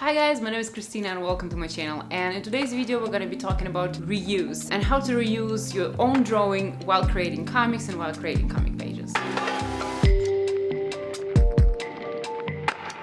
Hi guys, my name is Christina and welcome to my channel, and in today's video we're going to be talking about reuse and how to reuse your own drawing while creating comics and while creating comic pages.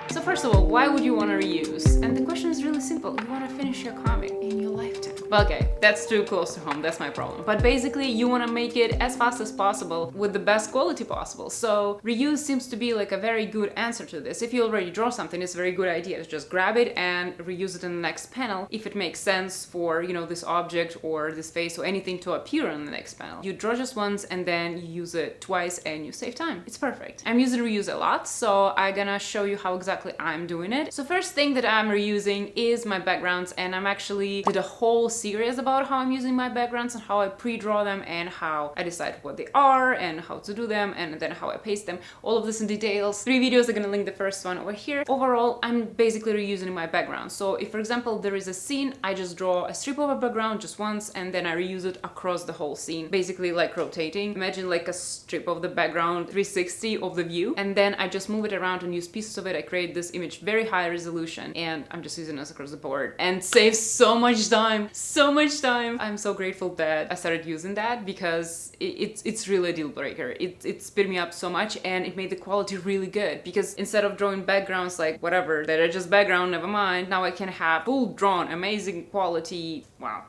So first of all, why would you want to reuse? And the question is really simple. You want to finish your comic in your lifetime. Well, okay, that's too close to home, that's my problem. But basically you want to make it as fast as possible with the best quality possible. So reuse seems to be like a very good answer to this. If you already draw something, it's a very good idea to just grab it and reuse it in the next panel if it makes sense for, this object or this face or anything to appear on the next panel. You draw just once and then you use it twice and you save time. It's perfect. I'm using reuse a lot, so I'm gonna show you how exactly I'm doing it. So first thing that I'm reusing is my backgrounds, and I'm actually did a whole series about how I'm using my backgrounds and how I pre-draw them and how I decide what they are and how to do them and then how I paste them. All of this in details. 3 videos, I'm gonna link the first one over here. Overall, I'm basically reusing my background. So if, for example, there is a scene, I just draw a strip of a background just once and then I reuse it across the whole scene, basically like rotating. Imagine like a strip of the background 360 of the view, and then I just move it around and use pieces of it. I create this image very high resolution and I'm just using this across the board and saves so much time. So much time. I'm so grateful that I started using that because it's really a deal breaker. It sped me up so much and it made the quality really good, because instead of drawing backgrounds like whatever, that are just background, never mind, now I can have full drawn, amazing quality. Wow,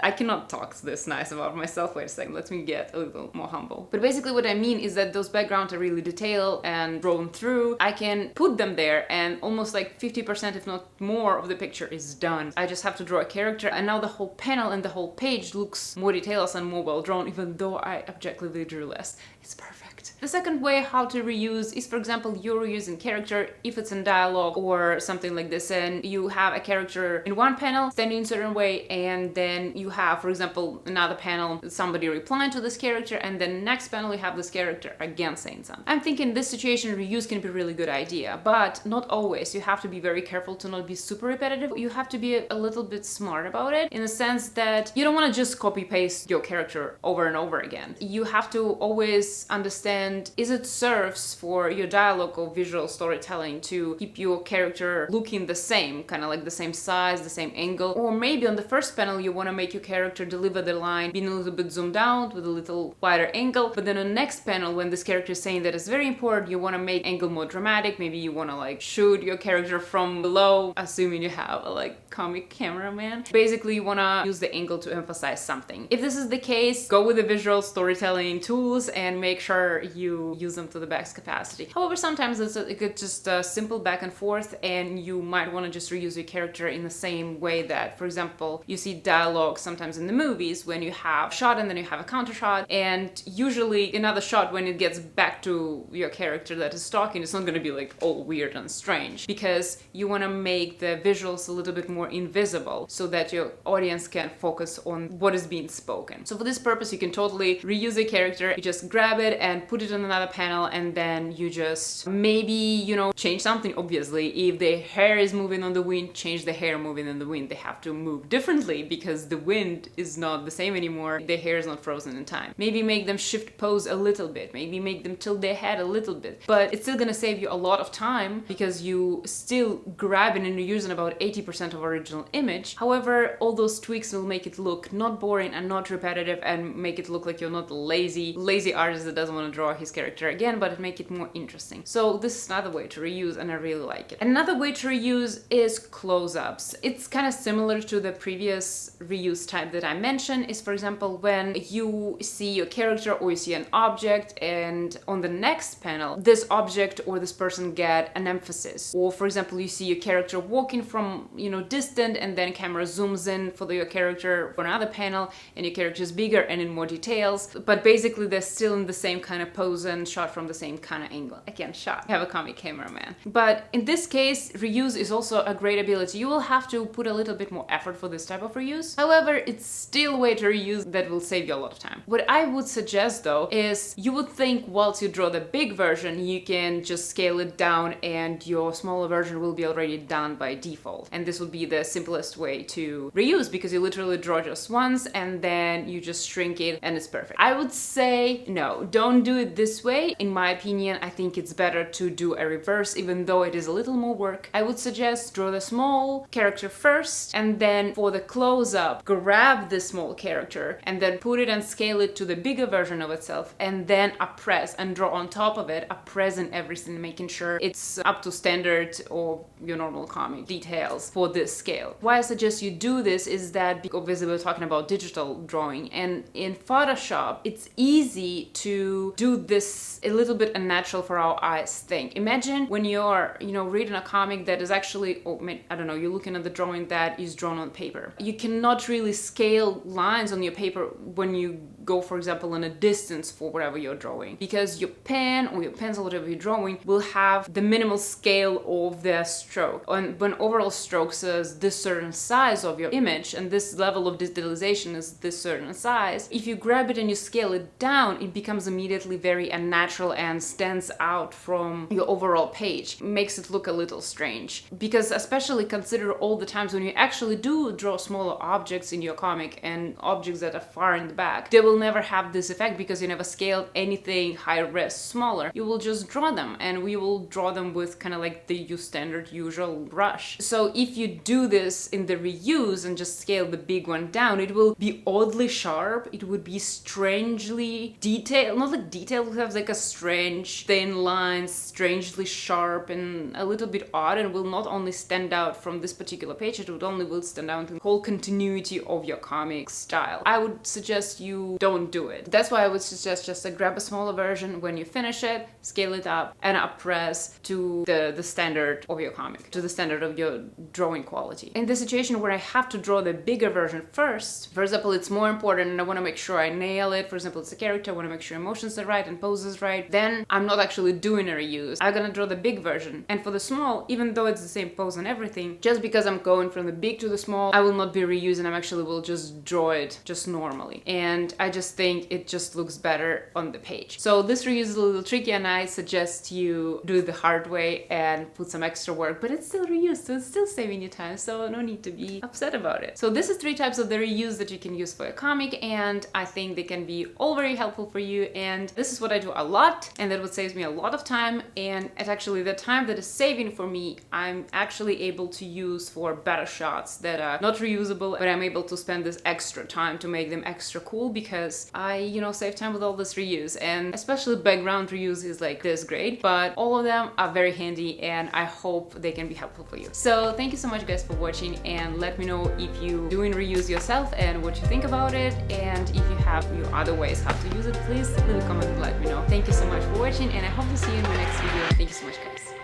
I cannot talk this nice about myself. Wait a second, let me get a little more humble. But basically what I mean is that those backgrounds are really detailed and drawn through. I can put them there and almost like 50% if not more of the picture is done. I just have to draw a character and now the whole panel and the whole page looks more detailed and more well drawn, even though I objectively drew less. It's perfect. The second way how to reuse is, for example, you're reusing character if it's in dialogue or something like this, and you have a character in one panel standing in a certain way, and then you have, for example, another panel, somebody replying to this character, and then next panel you have this character again saying something. I'm thinking in this situation reuse can be a really good idea, but not always. You have to be very careful to not be super repetitive. You have to be a little bit smart about it, in the sense that you don't want to just copy paste your character over and over again. You have to always understand, is it serves for your dialogue or visual storytelling to keep your character looking the same, kind of like the same size, the same angle, or maybe on the first panel you want to make your character deliver the line being a little bit zoomed out with a little wider angle, but then on the next panel when this character is saying that it's very important, you want to make angle more dramatic. Maybe you want to like shoot your character from below, assuming you have a like comic cameraman. Basically you want to use the angle to emphasize something. If this is the case, go with the visual storytelling tools and make sure you use them to the max capacity. However, sometimes it's just a simple back and forth, and you might want to just reuse your character in the same way that, for example, you see dialogue sometimes in the movies when you have a shot and then you have a counter shot, and usually another shot when it gets back to your character that is talking, it's not going to be like all weird and strange, because you want to make the visuals a little bit more invisible so that your audience can focus on what is being spoken. So for this purpose you can totally reuse a character. You just grab it and put it on another panel, and then you just maybe, change something. Obviously, if the hair is moving on the wind, change the hair moving on the wind. They have to move differently because the wind is not the same anymore. The hair is not frozen in time. Maybe make them shift pose a little bit. Maybe make them tilt their head a little bit. But it's still gonna save you a lot of time because you still grabbing and you're using about 80% of original image. However, all those tweaks will make it look not boring and not repetitive and make it look like you're not lazy artist that doesn't want to draw his character again, but it make it more interesting. So this is another way to reuse and I really like it. Another way to reuse is close-ups. It's kind of similar to the previous reuse type that I mentioned. Is, for example, when you see your character or you see an object and on the next panel this object or this person get an emphasis, or for example you see your character walking from distant and then camera zooms in for your character for another panel and your character is bigger and in more details, but basically they're still in the same kind of pose and shot from the same kind of angle. Again, shot. I have a comic cameraman. But in this case, reuse is also a great ability. You will have to put a little bit more effort for this type of reuse. However, it's still a way to reuse that will save you a lot of time. What I would suggest though is you would think whilst you draw the big version, you can just scale it down and your smaller version will be already done by default. And this would be the simplest way to reuse, because you literally draw just once and then you just shrink it and it's perfect. I would say no, don't do do it this way, in my opinion, I think it's better to do a reverse, even though it is a little more work. I would suggest draw the small character first, and then for the close-up, grab the small character and then put it and scale it to the bigger version of itself, and then press and draw on top of it, present everything, making sure it's up to standard or your normal comic details for this scale. Why I suggest you do this is that, because obviously we're talking about digital drawing, and in Photoshop it's easy to do this a little bit unnatural for our eyes thing. Imagine when you're, reading a comic that is actually, I don't know, you're looking at the drawing that is drawn on paper. You cannot really scale lines on your paper when you go, for example, in a distance for whatever you're drawing, because your pen or your pencil, whatever you're drawing, will have the minimal scale of the stroke. And when overall strokes is this certain size of your image and this level of digitalization is this certain size, if you grab it and you scale it down, it becomes immediately very unnatural and stands out from your overall page. It makes it look a little strange, because especially consider all the times when you actually do draw smaller objects in your comic and objects that are far in the back, they will never have this effect because you never scaled anything high res smaller. You will just draw them, and we will draw them with kind of like the standard usual brush. So if you do this in the reuse and just scale the big one down, it will be oddly sharp. It would be strangely detailed, not like detailed, it has like a strange thin lines, strangely sharp and a little bit odd, and will not only stand out from this particular page, it will stand out in the whole continuity of your comic style. I would suggest you don't do it. That's why I would suggest just grab a smaller version. When you finish it, scale it up and press to the standard of your comic, to the standard of your drawing quality. In the situation where I have to draw the bigger version first, for example, it's more important and I want to make sure I nail it. For example, it's a character, I want to make sure emotions are right and poses right. Then I'm not actually doing a reuse. I'm gonna draw the big version. And for the small, even though it's the same pose and everything, just because I'm going from the big to the small, I will not be reusing. I actually will just draw it just normally. And I just think it just looks better on the page. So this reuse is a little tricky, and I suggest you do it the hard way and put some extra work, but it's still reused, so it's still saving you time, so no need to be upset about it. So this is 3 types of the reuse that you can use for a comic, and I think they can be all very helpful for you, and this is what I do a lot, and that would save me a lot of time, and it's actually the time that is saving for me, I'm actually able to use for better shots that are not reusable, but I'm able to spend this extra time to make them extra cool, because I, save time with all this reuse, and especially background reuse is like this great, but all of them are very handy, and I hope they can be helpful for you. So thank you so much guys for watching, and let me know if you doing reuse yourself and what you think about it, and if you have your other ways how to use it, please leave a comment and let me know. Thank you so much for watching, and I hope to see you in my next video. Thank you so much guys.